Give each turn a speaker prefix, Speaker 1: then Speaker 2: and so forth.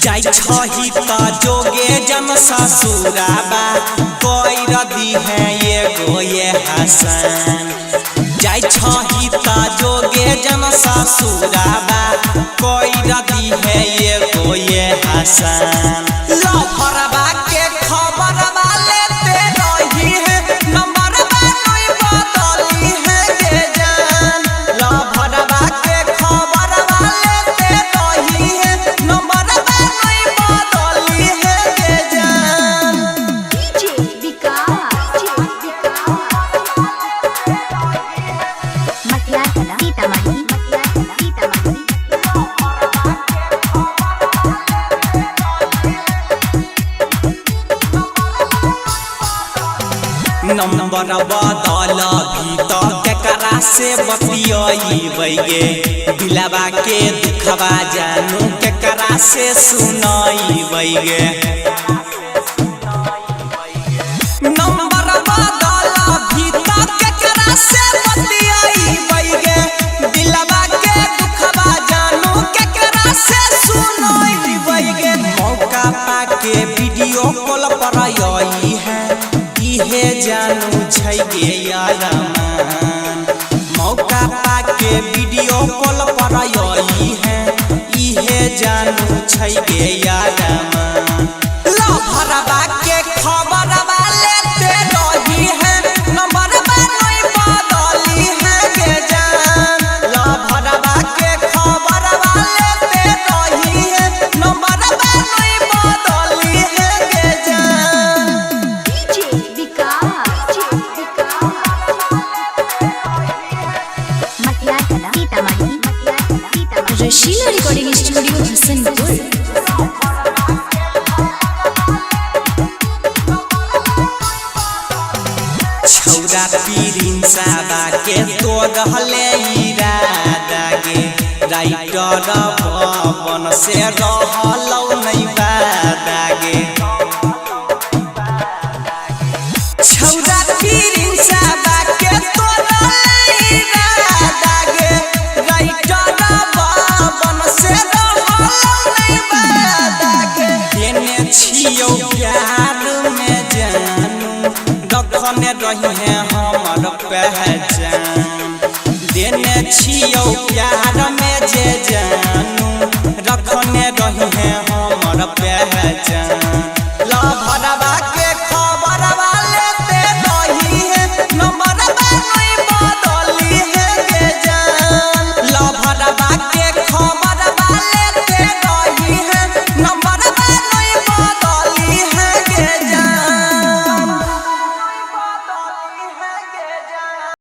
Speaker 1: जाई छही त जोगे जन ससुराबा कोई रदी है ये गोये हसन। जाई छही त जोगे जन ससुराबा कोई रदी है ये गोये हसन। लो भरबा के खबर वाले ते रही है नंबर नहीं बदली है के जान। लो भरबा के खबर वाले ते रही है नंबर नहीं बदली है के जान।
Speaker 2: डीजे विकास मटिया कला सीतामढ़ी
Speaker 1: नंबर बदल भी तो केकरा से बतियाई गे दिलवा के दुखवा जानू केकरा से सुनाई गे। नंबर बदल भी तो केकरा से बतियाई गे दिलवा के दुखवा जानू केकरा से सुनाई गे। मौका पाके वीडियो कॉल पर आई है इहे जानू छै गे यारमान। मौका पाके वीडियो कॉल पर आई है इहे जानू छै गे यारमान। लो भरबा के खबर वाले ते रही है नंबर नहीं बदली है के जान। लो भरबा के खबर वाले ते रही है नंबर नहीं बदली है के जान।
Speaker 2: डीजे विकास मटिया कला सीतामढ़ी रशीला रिकॉर्डिंग स्टूडियो हसनपुर।
Speaker 1: छौरा पीरिन साबा के तो रहले इरादा गे राइटर भवन से रहलौ नहीं बादा गे। छौरा पीरिन साबा के तो रहले इरादा गे राइटर भवन से रहलौ नहीं बादा गे। देने छियौ प्यार में जानू रखने रही है हमर पहचान। देने छियौ प्यार में जे जान